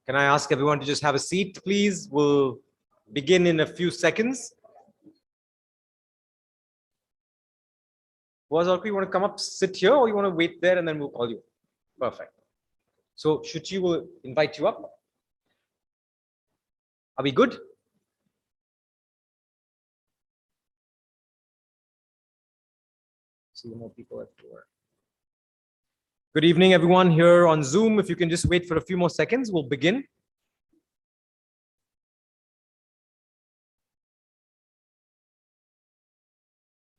Can I ask everyone to just have a seat, please? We'll begin in a few seconds. Wazalku, you want to come up, sit here, or you want to wait there and then we'll call you? Perfect. So Shuchi will invite you up. Are we good? See more people at the door. Good evening, everyone here on Zoom. If you can just wait for a few more seconds, we'll begin.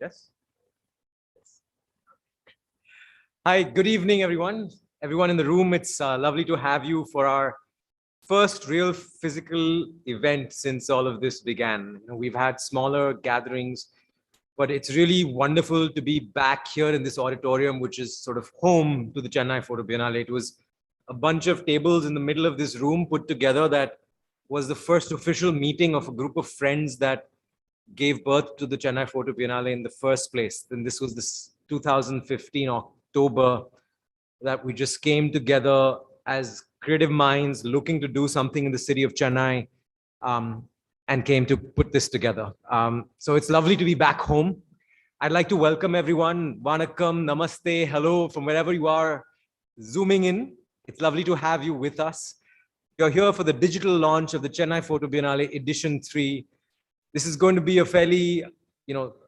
Yes. Hi, good evening, everyone. Everyone in the room, it's lovely to have you for our first real physical event since all of this began. We've had smaller gatherings, but it's really wonderful to be back here in this auditorium, which is sort of home to the Chennai Photo Biennale. It was a bunch of tables in the middle of this room put together that was the first official meeting of a group of friends that gave birth to the Chennai Photo Biennale in the first place. And this was this 2015 October that we just came together as creative minds looking to do something in the city of Chennai and came to put this together. So it's lovely to be back home. I'd like to welcome everyone. Vanakkam, namaste, hello from wherever you are zooming in. It's lovely to have you with us. You're here for the digital launch of the Chennai Photo Biennale Edition 3. This is going to be a fairly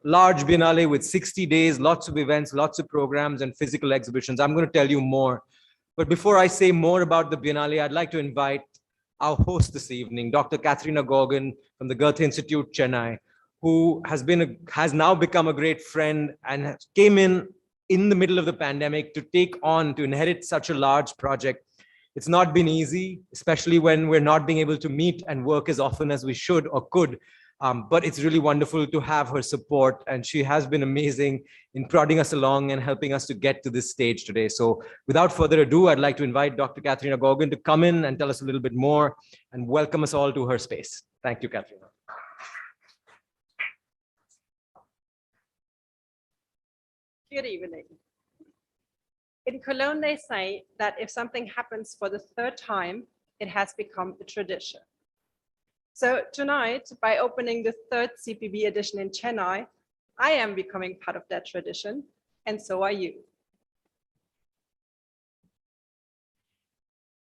large biennale with 60 days, lots of events, lots of programs and physical exhibitions. I'm going to tell you more. But before I say more about the biennale, I'd like to invite our host this evening, Dr. Katharina Gorgon from the Goethe Institute, Chennai, who has now become a great friend and came in the middle of the pandemic to inherit such a large project. It's not been easy, especially when we're not being able to meet and work as often as we should or could. But it's really wonderful to have her support, and she has been amazing in prodding us along and helping us to get to this stage today. So without further ado, I'd like to invite Dr. Katharina Gorgon to come in and tell us a little bit more and welcome us all to her space. Thank you, Katharina. Good evening. In Cologne, they say that if something happens for the third time, it has become a tradition. So tonight, by opening the third CPB edition in Chennai, I am becoming part of that tradition, and so are you.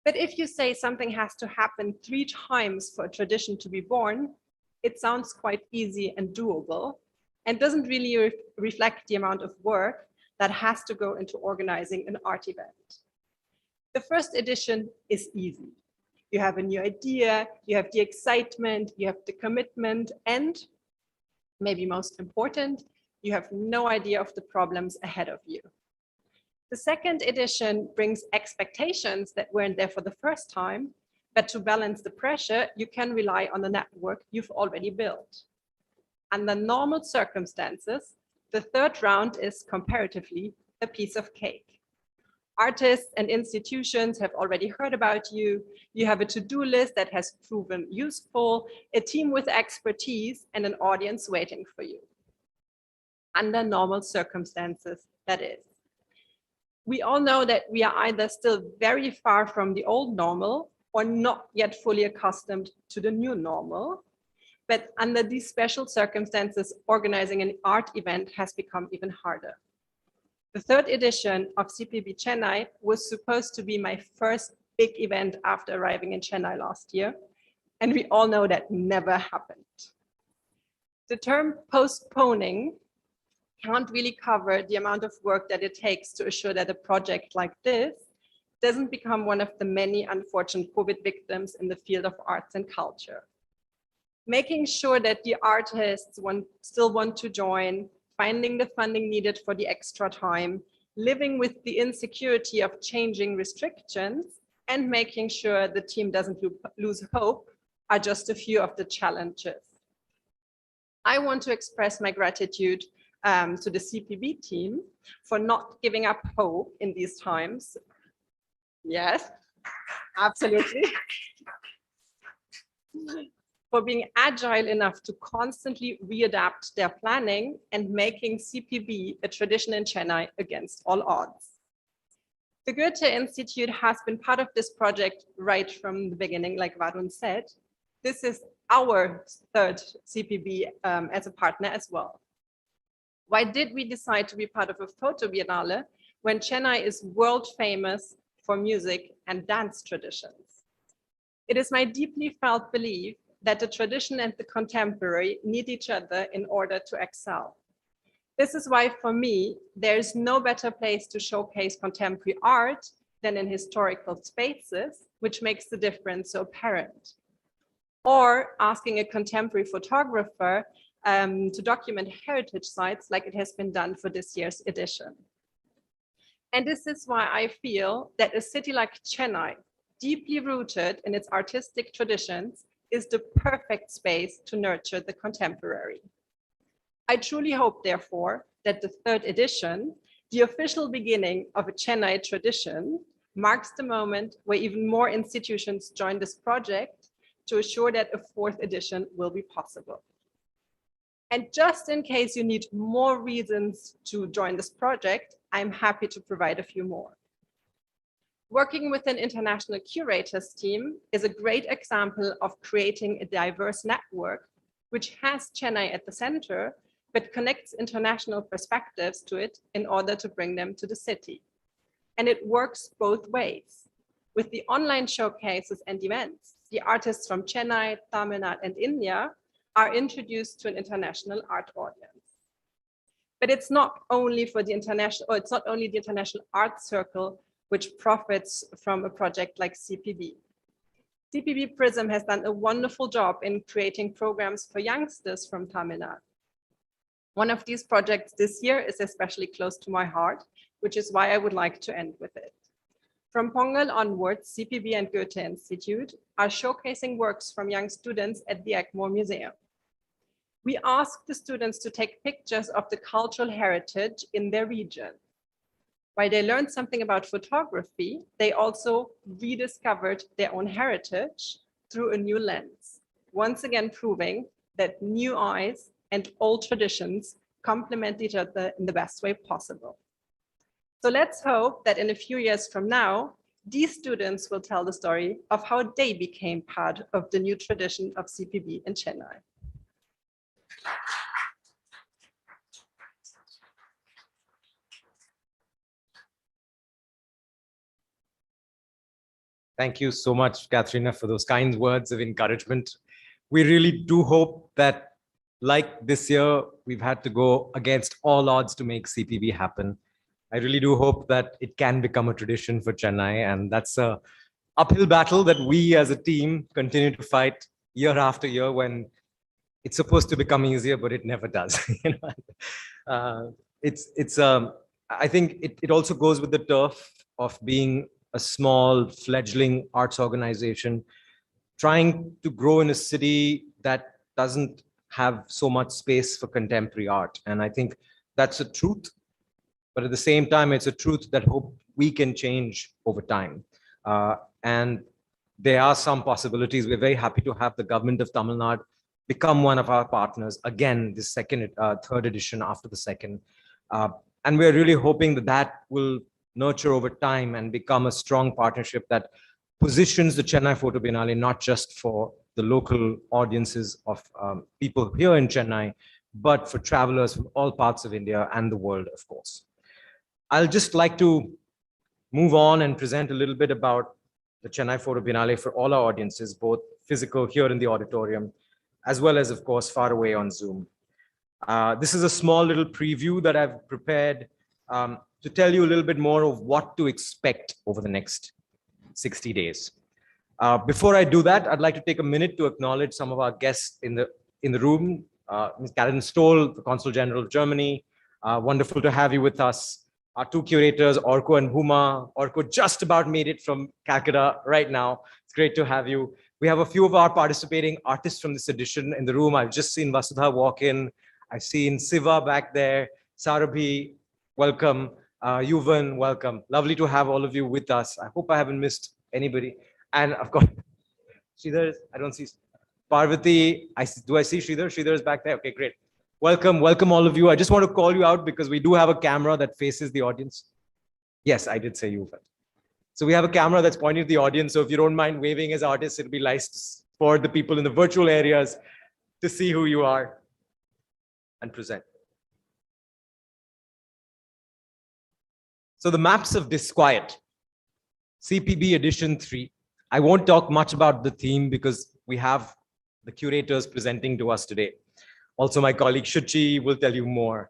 But if you say something has to happen 3 times for a tradition to be born, it sounds quite easy and doable, and doesn't really reflect the amount of work that has to go into organizing an art event. The first edition is easy. You have a new idea, you have the excitement, you have the commitment, and maybe most important, you have no idea of the problems ahead of you. The second edition brings expectations that weren't there for the first time, but to balance the pressure, you can rely on the network you've already built. Under normal circumstances, the third round is comparatively a piece of cake. Artists and institutions have already heard about you. You have a to-do list that has proven useful, a team with expertise, and an audience waiting for you. Under normal circumstances, that is. We all know that we are either still very far from the old normal or not yet fully accustomed to the new normal. But under these special circumstances, organizing an art event has become even harder. The third edition of CPB Chennai was supposed to be my first big event after arriving in Chennai last year, and we all know that never happened. The term postponing can't really cover the amount of work that it takes to assure that a project like this doesn't become one of the many unfortunate COVID victims in the field of arts and culture. Making sure that the artists still want to join, finding the funding needed for the extra time, living with the insecurity of changing restrictions, and making sure the team doesn't lose hope are just a few of the challenges. I want to express my gratitude to the CPB team for not giving up hope in these times. Yes, absolutely. For being agile enough to constantly readapt their planning and making CPB a tradition in Chennai against all odds. The Goethe Institute has been part of this project right from the beginning, like Varun said. This is our third CPB as a partner as well. Why did we decide to be part of a photo biennale when Chennai is world famous for music and dance traditions? It is my deeply felt belief that the tradition and the contemporary need each other in order to excel. This is why, for me, there is no better place to showcase contemporary art than in historical spaces, which makes the difference so apparent. Or asking a contemporary photographer to document heritage sites like it has been done for this year's edition. And this is why I feel that a city like Chennai, deeply rooted in its artistic traditions, is the perfect space to nurture the contemporary. I truly hope, therefore, that the third edition, the official beginning of a Chennai tradition, marks the moment where even more institutions join this project to assure that a fourth edition will be possible. And just in case you need more reasons to join this project, I'm happy to provide a few more. Working with an international curators team is a great example of creating a diverse network, which has Chennai at the center, but connects international perspectives to it in order to bring them to the city. And it works both ways. With the online showcases and events, the artists from Chennai, Tamil Nadu, and India are introduced to an international art audience. But it's not only for the international, or it's not only the International Art Circle which profits from a project like CPB. CPB Prism has done a wonderful job in creating programs for youngsters from Tamil Nadu. One of these projects this year is especially close to my heart, which is why I would like to end with it. From Pongal onwards, CPB and Goethe Institute are showcasing works from young students at the Egmore Museum. We ask the students to take pictures of the cultural heritage in their region. While they learned something about photography, they also rediscovered their own heritage through a new lens, once again proving that new eyes and old traditions complement each other in the best way possible. So let's hope that in a few years from now, these students will tell the story of how they became part of the new tradition of CPB in Chennai. Thank you so much, Katharina, for those kind words of encouragement. We really do hope that, like this year, we've had to go against all odds to make CPB happen. I really do hope that it can become a tradition for Chennai, and that's an uphill battle that we as a team continue to fight year after year when it's supposed to become easier, but it never does. I think it also goes with the turf of being a small fledgling arts organization, trying to grow in a city that doesn't have so much space for contemporary art. And I think that's a truth, but at the same time, it's a truth that hope we can change over time. And there are some possibilities. We're very happy to have the government of Tamil Nadu become one of our partners again, this third edition after the second. And we're really hoping that that will nurture over time and become a strong partnership that positions the Chennai Photo Biennale not just for the local audiences of people here in Chennai, but for travelers from all parts of India and the world, of course. I'll just like to move on and present a little bit about the Chennai Photo Biennale for all our audiences, both physical here in the auditorium, as well as, of course, far away on Zoom. This is a small little preview that I've prepared to tell you a little bit more of what to expect over the next 60 days. Before I do that, I'd like to take a minute to acknowledge some of our guests in the room. Ms. Karen Stoll, the Consul General of Germany. Wonderful to have you with us. Our two curators, Orko and Huma. Orko just about made it from Calcutta right now. It's great to have you. We have a few of our participating artists from this edition in the room. I've just seen Vasudha walk in. I've seen Siva back there. Sarabhi, welcome. Yuvan, welcome. Lovely to have all of you with us. I hope I haven't missed anybody. And of course, Sridhar, I don't see Parvati. Do I see Sridhar? Sridhar is back there. Okay, great. Welcome, welcome all of you. I just want to call you out because we do have a camera that faces the audience. Yes, I did say Yuvan. So we have a camera that's pointing to the audience. So if you don't mind waving as artists, it'll be nice for the people in the virtual areas to see who you are and present. So the maps of Disquiet, CPB edition 3. I won't talk much about the theme because we have the curators presenting to us today. Also, my colleague Shuchi will tell you more.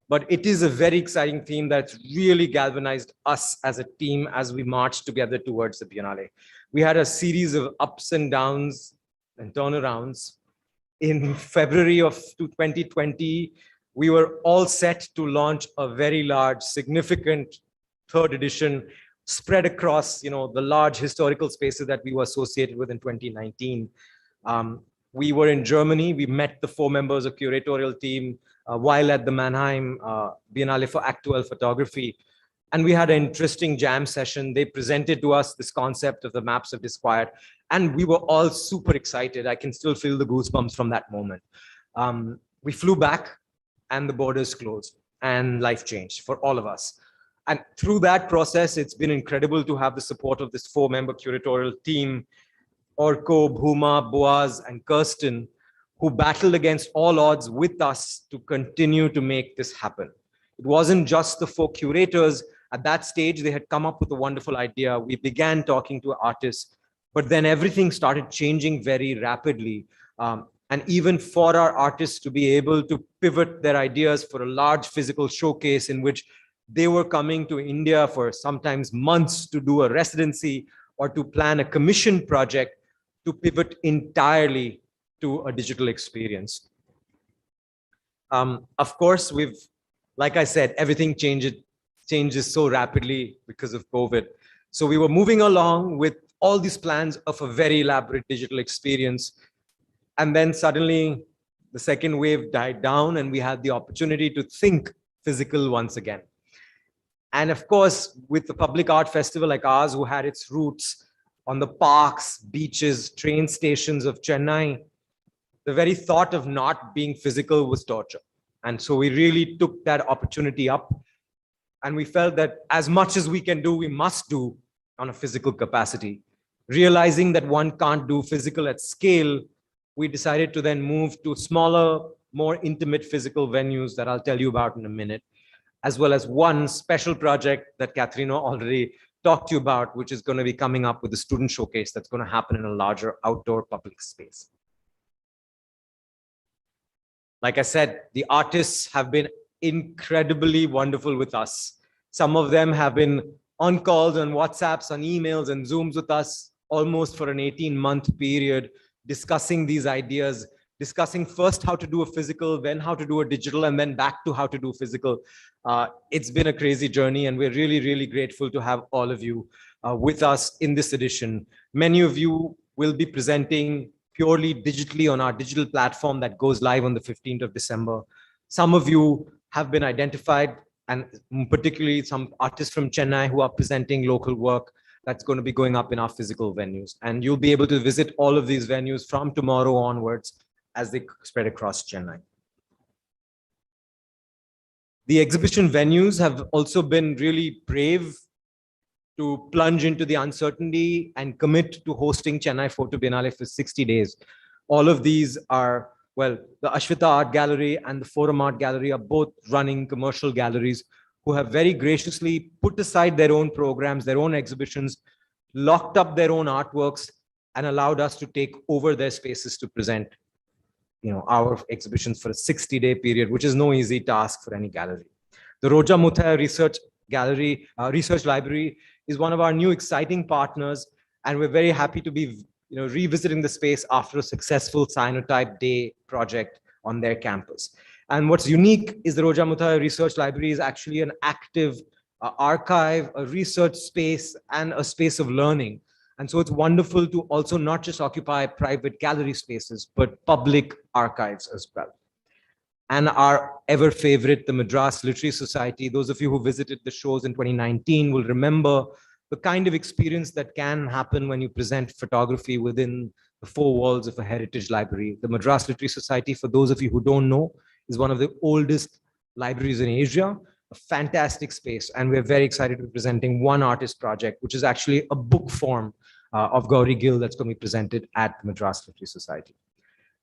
But it is a very exciting theme that's really galvanized us as a team as we march together towards the Biennale. We had a series of ups and downs and turnarounds. In February of 2020, we were all set to launch a very large, significant third edition spread across, the large historical spaces that we were associated with in 2019. We were in Germany. We met the 4 members of curatorial team while at the Mannheim Biennale for Actual Photography. And we had an interesting jam session. They presented to us this concept of the maps of Disquiet, and we were all super excited. I can still feel the goosebumps from that moment. We flew back and the borders closed and life changed for all of us. And through that process, it's been incredible to have the support of this 4-member curatorial team, Orko, Bhuma, Boaz, and Kirsten, who battled against all odds with us to continue to make this happen. It wasn't just the 4 curators. At that stage, they had come up with a wonderful idea. We began talking to artists, but then everything started changing very rapidly. And even for our artists to be able to pivot their ideas for a large physical showcase in which they were coming to India for sometimes months to do a residency or to plan a commission project, to pivot entirely to a digital experience. Of course, like I said, everything changes so rapidly because of COVID. So we were moving along with all these plans of a very elaborate digital experience. And then suddenly the second wave died down and we had the opportunity to think physical once again. And of course, with the public art festival like ours, who had its roots on the parks, beaches, train stations of Chennai, the very thought of not being physical was torture. And so we really took that opportunity up. And we felt that as much as we can do, we must do on a physical capacity. Realizing that one can't do physical at scale, we decided to then move to smaller, more intimate physical venues that I'll tell you about in a minute, as well as one special project that Katharina already talked to you about, which is going to be coming up with the student showcase that's going to happen in a larger outdoor public space. Like I said, the artists have been incredibly wonderful with us. Some of them have been on calls, on WhatsApps, on emails, and Zooms with us almost for an 18-month period, discussing these ideas, discussing first how to do a physical, then how to do a digital, and then back to how to do physical. It's been a crazy journey, and we're really, really grateful to have all of you with us in this edition. Many of you will be presenting purely digitally on our digital platform that goes live on the 15th of December. Some of you have been identified, and particularly some artists from Chennai who are presenting local work that's going to be going up in our physical venues. And you'll be able to visit all of these venues from tomorrow onwards as they spread across Chennai. The exhibition venues have also been really brave to plunge into the uncertainty and commit to hosting Chennai Photo Biennale for 60 days. All of these are, well, the Ashwita Art Gallery and the Forum Art Gallery are both running commercial galleries who have very graciously put aside their own programs, their own exhibitions, locked up their own artworks, and allowed us to take over their spaces to present our exhibitions for a 60-day period, which is no easy task for any gallery. The Roja Muthaya Research Library is one of our new exciting partners, and we're very happy to be revisiting the space after a successful Cyanotype Day project on their campus. And what's unique is the Roja Muthaya Research Library is actually an active archive, a research space, and a space of learning. And so it's wonderful to also not just occupy private gallery spaces, but public archives as well. And our ever favorite, the Madras Literary Society, those of you who visited the shows in 2019 will remember the kind of experience that can happen when you present photography within the 4 walls of a heritage library. The Madras Literary Society, for those of you who don't know, is one of the oldest libraries in Asia. a fantastic space, and we're very excited to be presenting one artist project, which is actually a book form of Gauri Gill that's going to be presented at the Madras Literary Society.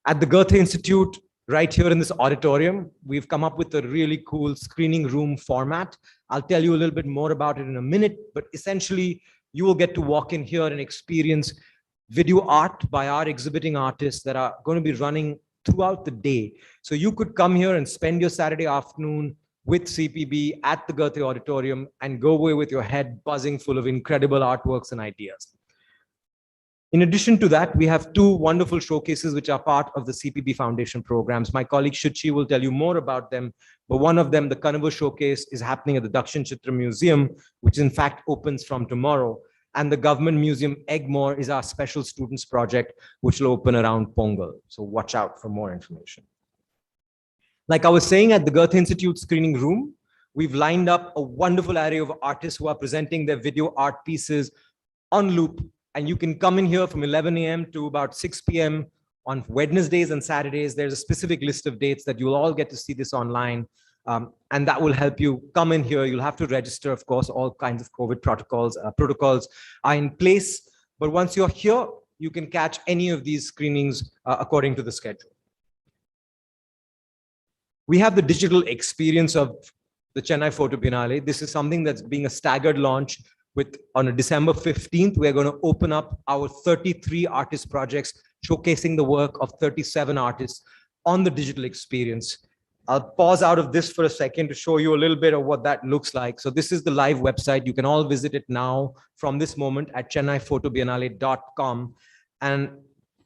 At the Goethe Institute, right here in this auditorium, we've come up with a really cool screening room format. I'll tell you a little bit more about it in a minute, but essentially you will get to walk in here and experience video art by our exhibiting artists that are going to be running throughout the day. So you could come here and spend your Saturday afternoon with CPB at the Goethe Auditorium and go away with your head buzzing full of incredible artworks and ideas. In addition to that, we have two wonderful showcases which are part of the CPB Foundation programs. My colleague Shuchi will tell you more about them, but one of them, the Kanavu Showcase, is happening at the Dakshin Chitra Museum, which in fact opens from tomorrow. And the Government Museum Egmore is our special students project, which will open around Pongal. So watch out for more information. Like I was saying, at the Goethe Institute screening room, we've lined up a wonderful array of artists who are presenting their video art pieces on loop. And you can come in here from 11 a.m. to about 6 p.m. on Wednesdays and Saturdays. There's a specific list of dates that you'll all get to see this online. And that will help you come in here. You'll have to register, of course, all kinds of COVID protocols are in place. But once you're here, you can catch any of these screenings according to the schedule. We have the digital experience of the Chennai Photo Biennale. This is something that's being a staggered launch. On December 15th, we're going to open up our 33 artist projects, showcasing the work of 37 artists on the digital experience. I'll pause out of this for a second to show you a little bit of what that looks like. So this is the live website. You can all visit it now from this moment at ChennaiPhotoBiennale.com, and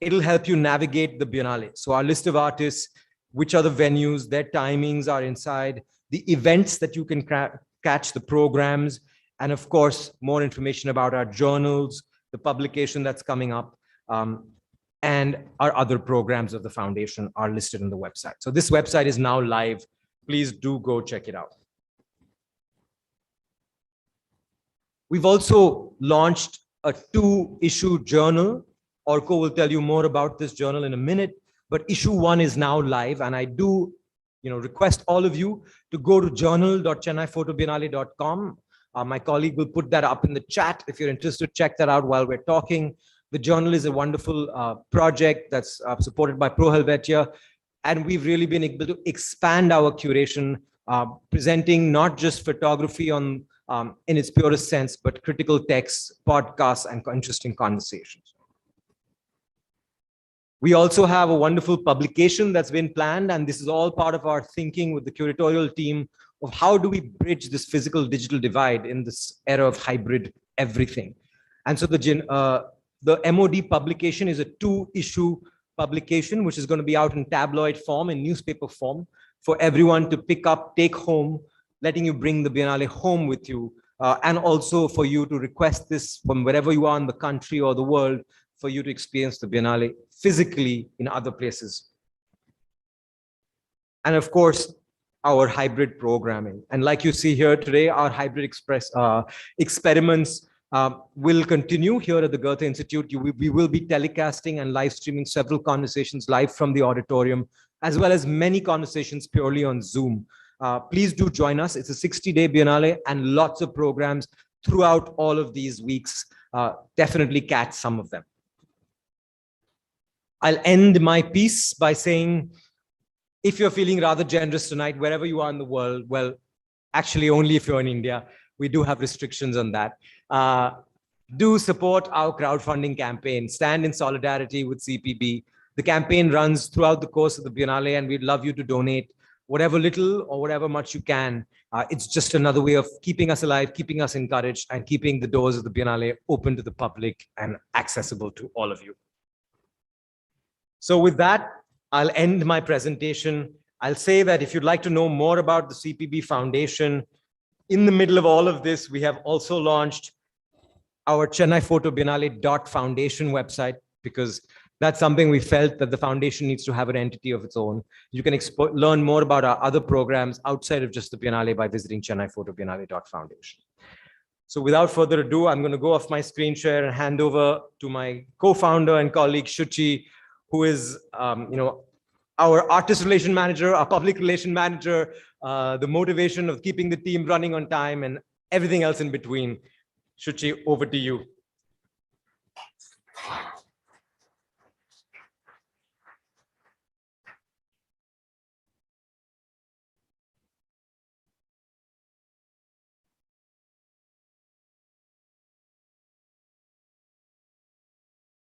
it'll help you navigate the Biennale. So our list of artists, which are the venues, their timings are inside, the events that you can catch, the programs, and of course, more information about our journals, the publication that's coming up, and our other programs of the foundation are listed on the website. So this website is now live. Please do go check it out. We've also launched a 2-issue journal. Orko will tell you more about this journal in a minute, but issue 1 is now live, and I do request all of you to go to journal.ChennaiPhotoBiennale.com. My colleague will put that up in the chat. If you're interested, check that out while we're talking. The journal is a wonderful project that's supported by Pro Helvetia. And we've really been able to expand our curation, presenting not just photography in its purest sense, but critical texts, podcasts, and interesting conversations. We also have a wonderful publication that's been planned, and this is all part of our thinking with the curatorial team of how do we bridge this physical digital divide in this era of hybrid everything. And so the MOD publication is a 2-issue publication, which is going to be out in tabloid form, in newspaper form, for everyone to pick up, take home, letting you bring the Biennale home with you, and also for you to request this from wherever you are in the country or the world, for you to experience the Biennale physically in other places. And of course, our hybrid programming. And like you see here today, our hybrid experiments will continue here at the Goethe Institute. We will be telecasting and live streaming several conversations live from the auditorium, as well as many conversations purely on Zoom. Please do join us. It's a 60-day Biennale and lots of programs throughout all of these weeks. Definitely catch some of them. I'll end my piece by saying, if you're feeling rather generous tonight, wherever you are in the world, well, actually only if you're in India, we do have restrictions on that. Do support our crowdfunding campaign. Stand in solidarity with CPB. The campaign runs throughout the course of the Biennale, and we'd love you to donate whatever little or whatever much you can. It's just another way of keeping us alive, keeping us encouraged, and keeping the doors of the Biennale open to the public and accessible to all of you. So with that, I'll end my presentation. I'll say that if you'd like to know more about the CPB Foundation, in the middle of all of this, we have also launched our Chennai Photo Biennale .foundation website, because that's something we felt that the foundation needs to have an entity of its own. You can learn more about our other programs outside of just the Biennale by visiting Chennai Photo Biennale .foundation. So without further ado, I'm going to go off my screen share and hand over to my co-founder and colleague Shuchi, who is, our artist relation manager, our public relation manager, the motivation of keeping the team running on time, and everything else in between. Shuchi, over to you.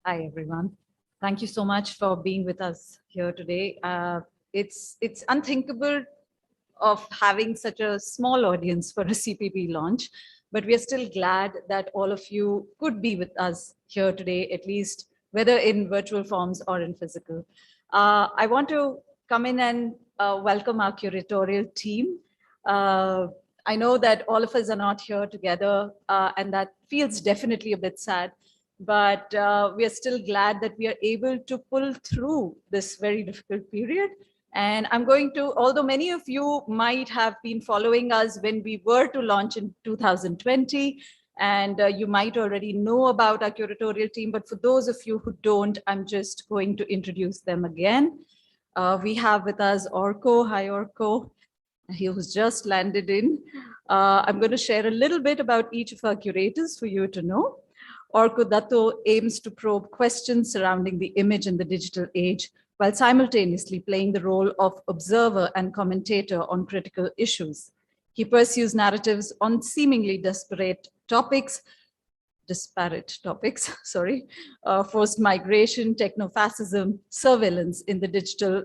Hi, everyone. Thank you so much for being with us here today. It's unthinkable of having such a small audience for a CPB launch, but we are still glad that all of you could be with us here today, at least whether in virtual forms or in physical. I want to come in and welcome our curatorial team. I know that all of us are not here together, and that feels definitely a bit sad, but we are still glad that we are able to pull through this very difficult period. And I'm going to, although many of you might have been following us when we were to launch in 2020, and you might already know about our curatorial team, but for those of you who don't, I'm just going to introduce them again. We have with us Orko. Hi, Orko. He who's just landed in. I'm going to share a little bit about each of our curators for you to know. Orko Datto aims to probe questions surrounding the image in the digital age, while simultaneously playing the role of observer and commentator on critical issues. He pursues narratives on seemingly disparate topics, forced migration, techno-fascism, surveillance in the digital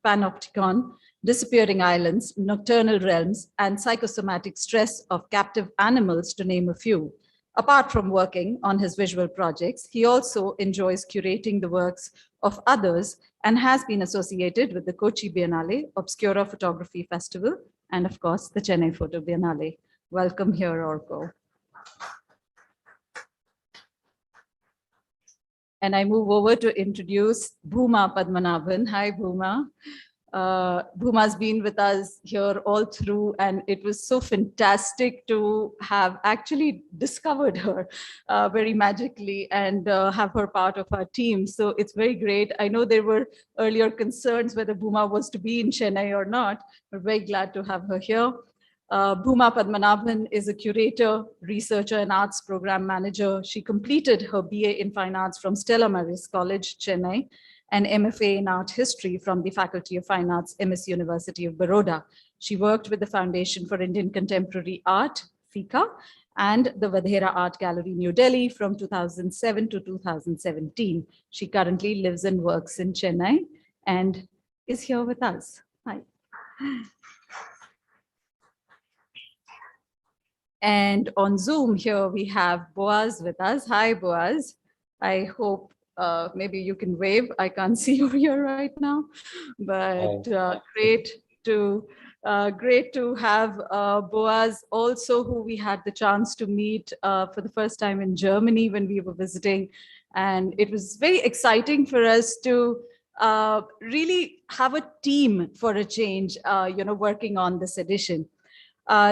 panopticon, disappearing islands, nocturnal realms, and psychosomatic stress of captive animals, to name a few. Apart from working on his visual projects, he also enjoys curating the works of others and has been associated with the Kochi Biennale, Obscura Photography Festival, and of course, the Chennai Photo Biennale. Welcome here, Orko. And I move over to introduce Bhuma Padmanabhan. Hi, Bhuma. Bhuma's been with us here all through, and it was so fantastic to have actually discovered her very magically and have her part of our team. So it's very great. I know there were earlier concerns whether Bhuma was to be in Chennai or not. We're very glad to have her here. Bhuma Padmanabhan is a curator, researcher, and arts program manager. She completed her BA in Fine Arts from Stella Maris College, Chennai, and MFA in Art History from the Faculty of Fine Arts, MS University of Baroda. She worked with the Foundation for Indian Contemporary Art, FICA, and the Vadhera Art Gallery, New Delhi from 2007 to 2017. She currently lives and works in Chennai and is here with us. Hi. And on Zoom here, we have Boaz with us. Hi, Boaz. I hope maybe you can wave. I can't see you here right now, but great to have Boaz also, who we had the chance to meet for the first time in Germany when we were visiting. And it was very exciting for us to really have a team for a change, working on this edition.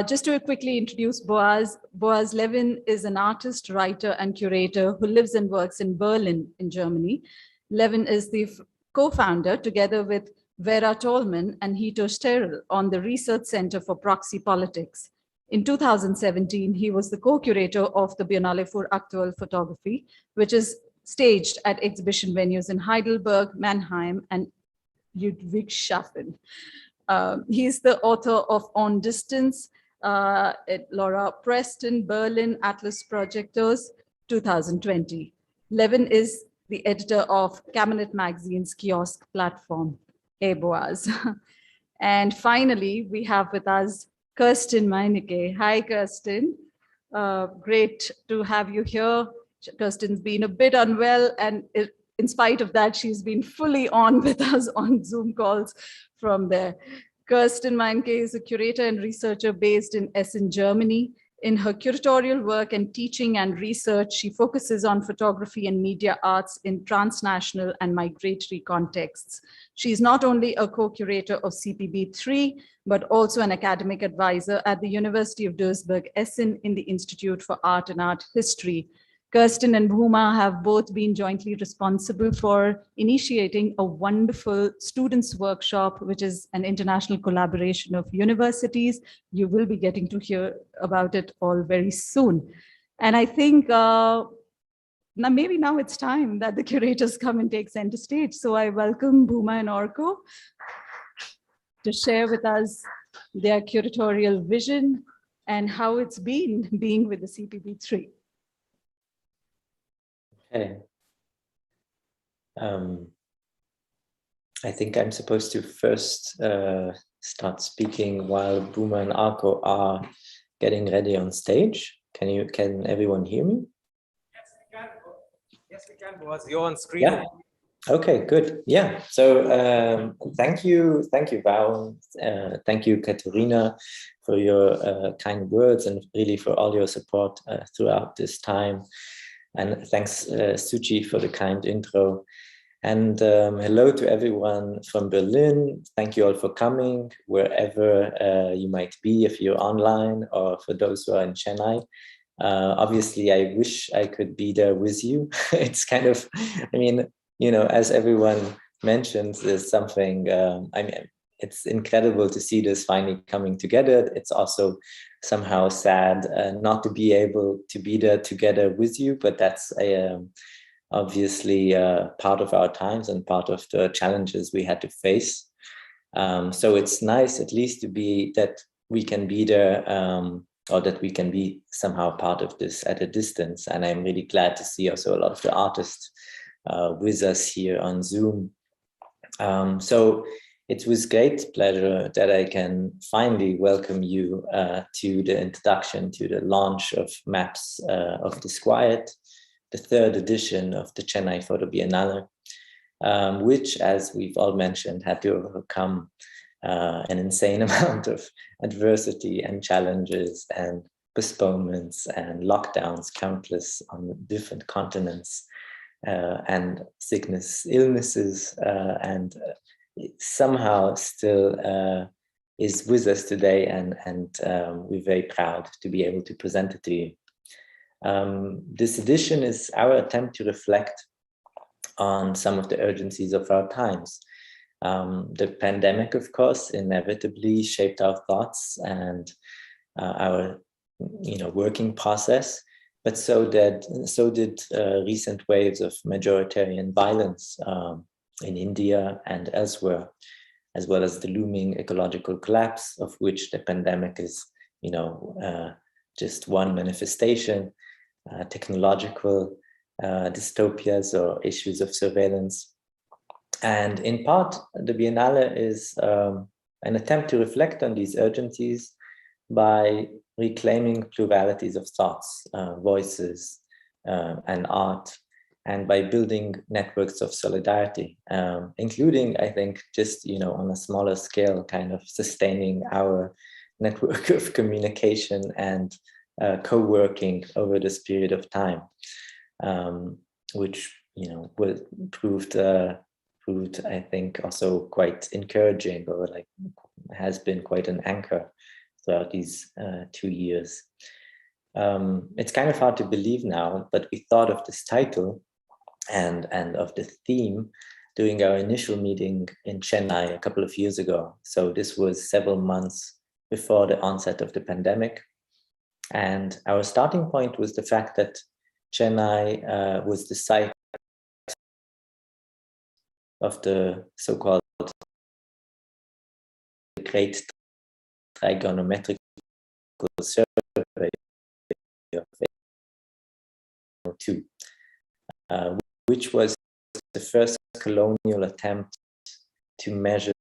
Just to quickly introduce Boaz, Boaz Levin is an artist, writer, and curator who lives and works in Berlin in Germany. Levin is the co-founder, together with Vera Tolman and Hito Sterl, on the Research Center for Proxy Politics. In 2017, he was the co-curator of the Biennale für Aktuelle Photography, which is staged at exhibition venues in Heidelberg, Mannheim, and Ludwigshafen. He's the author of On Distance, at Laura Preston, Berlin, Atlas Projectors, 2020. Levin is the editor of Cabinet Magazine's kiosk platform. Hey, Boaz. And finally, we have with us Kirsten Meinecke. Hi, Kirsten. Great to have you here. Kirsten's been a bit unwell, and in spite of that, she's been fully on with us on Zoom calls from there. Kirsten Meinecke is a curator and researcher based in Essen, Germany. In her curatorial work and teaching and research, she focuses on photography and media arts in transnational and migratory contexts. She is not only a co-curator of CPB 3, but also an academic advisor at the University of Duisburg-Essen in the Institute for Art and Art History. Kirsten and Bhuma have both been jointly responsible for initiating a wonderful students workshop, which is an international collaboration of universities. You will be getting to hear about it all very soon. And I think maybe now it's time that the curators come and take center stage. So I welcome Bhuma and Orko to share with us their curatorial vision and how it's been being with the CPB3. Okay. I think I'm supposed to first start speaking while Bhuma and Arko are getting ready on stage. Can everyone hear me? Yes, we can. Yes, we can, Boaz. You're on screen. Yeah. Okay, good. Yeah. So thank you, Val. Thank you, Katerina, for your kind words and really for all your support throughout this time. And thanks, Suchi, for the kind intro. And hello to everyone from Berlin. Thank you all for coming, wherever you might be, if you're online or for those who are in Chennai. Obviously, I wish I could be there with you. It's kind of, I mean, you know, as everyone mentions, there's something, I mean, it's incredible to see this finally coming together. It's also somehow sad not to be able to be there together with you, but that's obviously part of our times and part of the challenges we had to face. So it's nice at least to be that we can be there or that we can be somehow part of this at a distance. And I'm really glad to see also a lot of the artists with us here on Zoom. So it was great pleasure that I can finally welcome you to the introduction to the launch of Maps of Disquiet, the third edition of the Chennai Photo Biennale, which, as we've all mentioned, had to overcome an insane amount of adversity and challenges and postponements and lockdowns, countless on different continents, and sickness, illnesses, and somehow still is with us today, and we're very proud to be able to present it to you. This edition is our attempt to reflect on some of the urgencies of our times. The pandemic, of course, inevitably shaped our thoughts and our working process, but so did recent waves of majoritarian violence in India and elsewhere, as well as the looming ecological collapse, of which the pandemic is, just one manifestation. Technological dystopias or issues of surveillance. And in part, the Biennale is an attempt to reflect on these urgencies by reclaiming pluralities of thoughts, voices, and art, and by building networks of solidarity, including, I think, just, on a smaller scale, kind of sustaining our network of communication and co-working over this period of time, which proved I think also quite encouraging, or like has been quite an anchor throughout these 2 years. It's kind of hard to believe now, but we thought of this title and of the theme during our initial meeting in Chennai a couple of years ago. So this was several months before the onset of the pandemic. And our starting point was the fact that Chennai was the site of the so-called Great Trigonometrical Survey of 1802, which was the first colonial attempt to measure